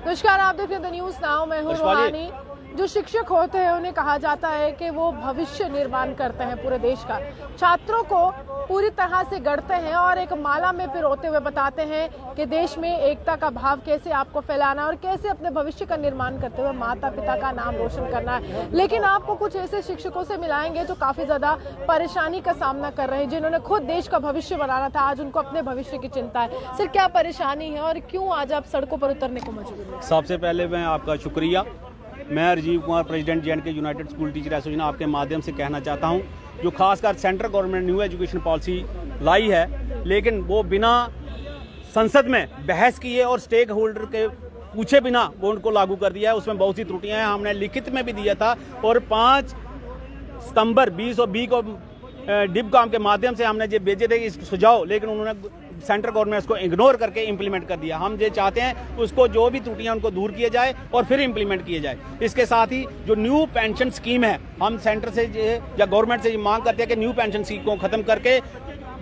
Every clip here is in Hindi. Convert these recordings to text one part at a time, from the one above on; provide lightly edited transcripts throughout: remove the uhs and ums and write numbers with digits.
नमस्कार, आप देख रहे हैं द न्यूज़ नाउ। मैं हूं रूहानी। जो शिक्षक होते हैं उन्हें कहा जाता है कि वो भविष्य निर्माण करते हैं पूरे देश का। छात्रों को पूरी तरह से गढ़ते हैं और एक माला में पिरोते हुए बताते हैं कि देश में एकता का भाव कैसे आपको फैलाना और कैसे अपने भविष्य का निर्माण करते हुए माता पिता का नाम रोशन करना है। लेकिन आपको कुछ ऐसे शिक्षकों से मिलाएंगे जो काफी ज्यादा परेशानी का सामना कर रहे हैं, जिन्होंने खुद देश का भविष्य बनाना था, आज उनको अपने भविष्य की चिंता है। सर, क्या परेशानी है और क्यों आज आप सड़कों पर उतरने को मजबूर हैं? सबसे पहले मैं आपका शुक्रिया। मैं Rajeev Kumar, president J and K united school teacher association, आपके माध्यम से कहना चाहता हूं, जो खासकर central government new education policy लाई है, लेकिन वो बिना संसद में बहस किए और स्टेक होल्डर के पूछे बिना वो उनको लागू कर दिया है। उसमें बहुत सी त्रुटियां हैं, हमने लिखित में भी दिया था और 5 सितंबर 2020 को डिबकॉम के माध्यम से हमने जो भेजे थे इस सुझाव, लेकिन उन्होंने सेंट्रल गवर्नमेंट को इग्नोर करके इंप्लीमेंट कर दिया। हम ये चाहते हैं उसको जो भी त्रुटियां उनको दूर किए जाए और फिर इंप्लीमेंट किए जाए। इसके साथ ही जो न्यू पेंशन स्कीम है, हम सेंटर से या गवर्नमेंट से ये मांग करते हैं कि न्यू पेंशन स्कीम को खत्म करके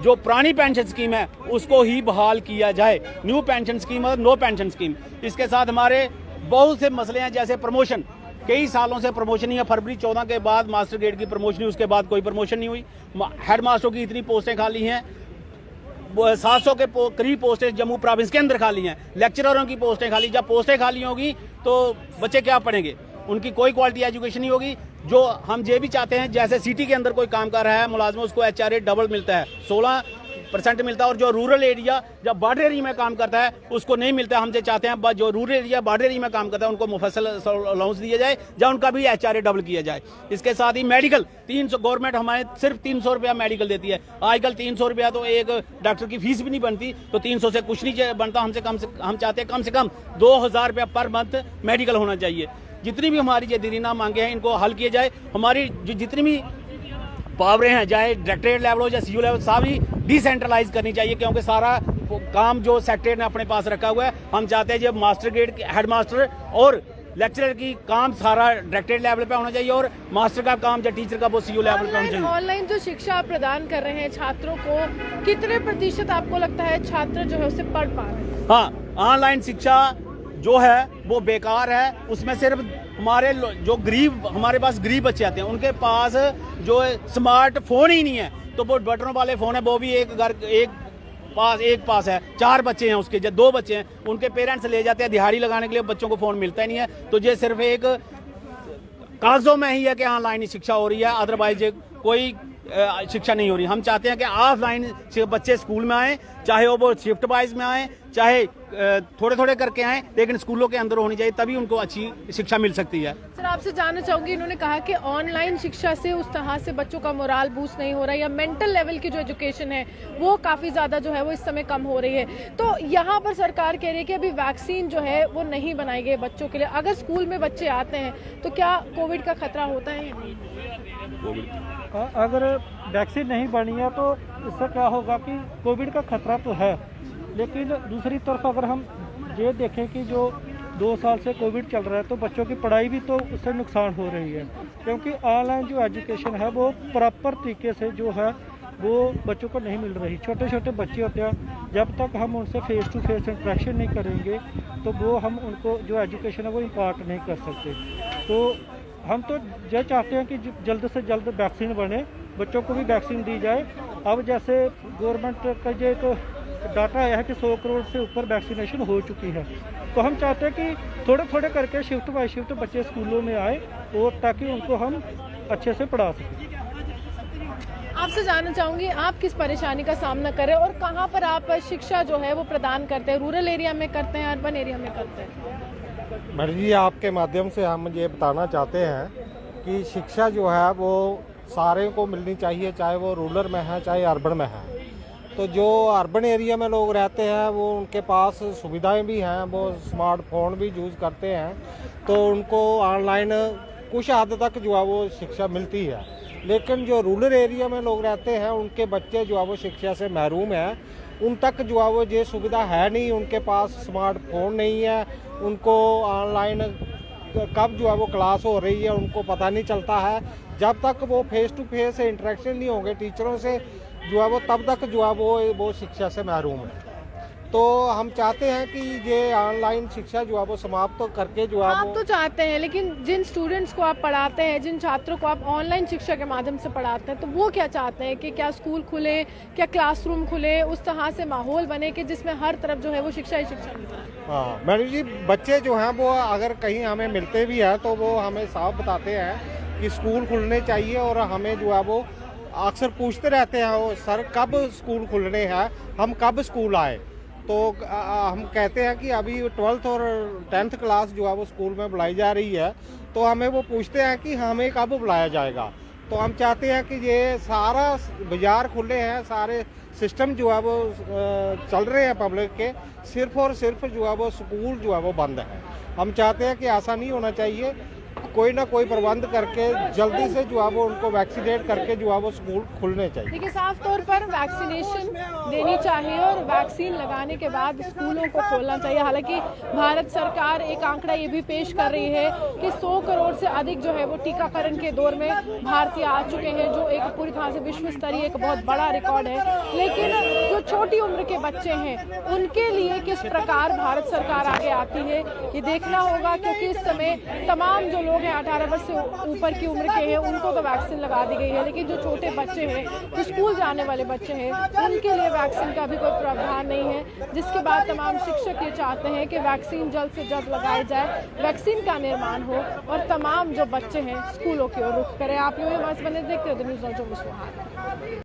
जो पुरानी पेंशन स्कीम है उसको ही बहाल किया जाए। न्यू पेंशन स्कीम और नो पेंशन स्कीम। इसके साथ हमारे बहुत से मसले हैं, जैसे प्रमोशन। कई सालों से प्रमोशन नहीं है। फरवरी 14 के बाद मास्टर ग्रेड की प्रमोशन हुई, उसके बाद कोई प्रमोशन नहीं हुई। हेड मास्टरों की इतनी पोस्टें खाली हैं, 700 के करीब पोस्टें जम्मू प्रोविंस के अंदर खाली हैं। लेक्चररों की पोस्टें खाली। जब पोस्टें खाली होगी तो बच्चे क्या पढ़ेंगे? उनकी कोई क्वालिटी एजुकेशन नहीं होगी। जो हम ये भी चाहते हैं, जैसे सिटी के अंदर कोई काम कर रहा है मुलाजम, उसको HRA डबल मिलता है, 16% मिलता है। और जो रूरल एरिया जब बॉर्डर एरिया में काम करता है उसको नहीं मिलता है। हम ये चाहते हैं जो रूरल एरिया बॉर्डर एरिया में काम करता है उनको मुफस्सल अलाउंस दिया जाए, या उनका भी HRA डबल किया जाए। इसके साथ ही मेडिकल 300, गवर्नमेंट हमारे सिर्फ 300 रुपया मेडिकल देती है। आजकल 300 रुपया तो एक डॉक्टर की फीस भी नहीं बनती, तो 300 से कुछ नहीं बनता। हम चाहते हैं कम से कम 2000 रुपया पर मंथ मेडिकल होना चाहिए। जितनी भी हमारी ये दीना मांगे हैं इनको हल किए जाए। हमारी जो जितनी भी पावरें हैं, चाहे डायरेक्टरेट लेवल हो या CO लेवल, सारी डिसेंट्रलाइज करनी चाहिए, क्योंकि सारा काम जो सेक्रेटरी ने अपने पास रखा हुआ है। हम चाहते हैं जब मास्टर ग्रेड हेड मास्टर और लेक्चरर की काम सारा डायरेक्टरेट लेवल पे होना चाहिए और मास्टर का काम या टीचर का वो CO लेवल पे होना चाहिए। ऑनलाइन जो शिक्षा आप प्रदान कर रहे हैं छात्रों को, कितने प्रतिशत आपको लगता है छात्र जो है उसे पढ़ पा रहे हैं? हाँ, ऑनलाइन शिक्षा जो है वो बेकार है। उसमें सिर्फ हमारे जो गरीब, हमारे पास गरीब बच्चे आते हैं, उनके पास जो स्मार्टफोन ही नहीं है, तो वो बटनों वाले फोन है, वो भी एक पास है, 4 बच्चे हैं उसके, जब 2 बच्चे हैं उनके पेरेंट्स ले जाते हैं दिहाड़ी लगाने के लिए, बच्चों को फोन मिलता ही नहीं है। तो ये सिर्फ एक कागजों में ही है कि ऑनलाइन शिक्षा हो रही है, अदरवाइज कोई शिक्षा नहीं हो रही। हम चाहते हैं कि ऑफलाइन बच्चे स्कूल में आए, चाहे वो शिफ्ट वाइज में आए, चाहे थोड़े थोड़े करके आए, लेकिन स्कूलों के अंदर होनी चाहिए, तभी उनको अच्छी शिक्षा मिल सकती है। सर, आपसे जानना चाहूंगी, इन्होंने कहा कि ऑनलाइन शिक्षा से उस तरह से बच्चों का मोराल बूस्ट नहीं हो रहा है, या मेंटल लेवल की जो एजुकेशन है वो काफी ज्यादा जो है वो इस समय कम हो रही है। तो यहाँ पर सरकार कह रही है कि अभी वैक्सीन जो है वो नहीं बनाई गई बच्चों के लिए। अगर स्कूल में बच्चे आते हैं तो क्या कोविड का खतरा होता है? अगर वैक्सीन नहीं बनी है तो इससे क्या होगा कि कोविड का खतरा तो है, लेकिन दूसरी तरफ अगर हम ये देखें कि जो 2 साल से कोविड चल रहा है तो बच्चों की पढ़ाई भी तो उससे नुकसान हो रही है, क्योंकि ऑनलाइन जो एजुकेशन है वो प्रॉपर तरीके से जो है वो बच्चों को नहीं मिल रही। छोटे छोटे बच्चे होते हैं, जब तक हम उनसे फेस टू फेस इंटरेक्शन नहीं करेंगे तो वो हम उनको जो एजुकेशन है वो इम्पार्ट नहीं कर सकते। तो हम तो ये चाहते हैं कि जल्द से जल्द वैक्सीन बने, बच्चों को भी वैक्सीन दी जाए। अब जैसे गवर्नमेंट का ये तो डाटा आया है कि 100 करोड़ से ऊपर वैक्सीनेशन हो चुकी है, तो हम चाहते हैं कि थोड़े थोड़े करके शिफ्ट बाय शिफ्ट बच्चे स्कूलों में आए और ताकि उनको हम अच्छे से पढ़ा सकें। आपसे जानना चाहूंगी, आप किस परेशानी का सामना कर रहे हैं और कहाँ पर आप शिक्षा जो है वो प्रदान करते हैं? रूरल एरिया में करते हैं, अर्बन एरिया में करते हैं? मैडम जी, आपके माध्यम से हम ये बताना चाहते हैं कि शिक्षा जो है वो सारे को मिलनी चाहिए, चाहे वो रूरल में है चाहे अर्बन में है। तो जो अर्बन एरिया में लोग रहते हैं वो उनके पास सुविधाएं भी हैं, वो स्मार्टफोन भी यूज़ करते हैं, तो उनको ऑनलाइन कुछ हद तक जो है वो शिक्षा मिलती है। लेकिन जो रूरल एरिया में लोग रहते हैं उनके बच्चे जो है वो शिक्षा से महरूम हैं, उन तक जो है वो ये सुविधा है नहीं, उनके पास स्मार्टफोन नहीं है, उनको ऑनलाइन कब जो है वो क्लास हो रही है उनको पता नहीं चलता है। जब तक वो फेस टू फेस इंटरेक्शन नहीं होंगे टीचरों से जो है वो, तब तक जो है वो शिक्षा से महरूम है। तो हम चाहते हैं कि ये ऑनलाइन शिक्षा जो है वो समाप्त तो करके जो है आप वो तो चाहते हैं, लेकिन जिन स्टूडेंट्स को आप पढ़ाते हैं, जिन छात्रों को आप ऑनलाइन शिक्षा के माध्यम से पढ़ाते हैं, तो वो क्या चाहते हैं कि क्या स्कूल खुले, क्या क्लासरूम खुले, उस तरह से माहौल बने कि जिसमें हर तरफ जो है वो शिक्षा ही शिक्षा मिल जाए। हाँ मैडम जी, बच्चे जो हैं वो अगर कहीं हमें मिलते भी हैं तो वो हमें साफ बताते हैं कि स्कूल खुलने चाहिए, और हमें जो है वो अक्सर पूछते रहते हैं वो सर कब स्कूल खुलने हैं, हम कब स्कूल आए। तो हम कहते हैं कि अभी 12th और 10th क्लास जो है वो स्कूल में बुलाई जा रही है, तो हमें वो पूछते हैं कि हमें कब बुलाया जाएगा। तो हम चाहते हैं कि ये सारा बाजार खुले हैं, सारे सिस्टम जो है वो चल रहे हैं पब्लिक के, सिर्फ और सिर्फ जो है वो स्कूल जो है वो बंद है। हम चाहते हैं कि ऐसा नहीं होना चाहिए, कोई ना कोई प्रबंध करके जल्दी से जो है वो उनको वैक्सीनेट करके जो है वो स्कूल खुलने चाहिए। देखिए, साफ तौर पर वैक्सीनेशन देनी चाहिए और वैक्सीन लगाने के बाद स्कूलों को खोलना चाहिए। हालांकि भारत सरकार एक आंकड़ा ये भी पेश कर रही है कि 100 करोड़ से अधिक जो है वो टीकाकरण के दौर में भारतीय आ चुके हैं, जो एक पूरी तरह से विश्व स्तरीय एक बहुत बड़ा रिकॉर्ड है। लेकिन जो छोटी उम्र के बच्चे हैं उनके लिए किस प्रकार भारत सरकार आगे आती है ये देखना होगा, क्योंकि इस समय तमाम जो लोग हैं 18 वर्ष से ऊपर की उम्र के हैं उनको तो वैक्सीन लगा दी गई है, लेकिन जो छोटे बच्चे हैं, जो स्कूल जाने वाले बच्चे हैं, उनके लिए वैक्सीन का भी कोई प्रावधान नहीं है। जिसके बाद तमाम शिक्षक ये चाहते हैं कि वैक्सीन जल्द से जल्द लगाई जाए, वैक्सीन का निर्माण हो और तमाम जो बच्चे हैं स्कूलों की ओर रुख करें। आप यूं ही बने देखते हो न्यूज़ 24।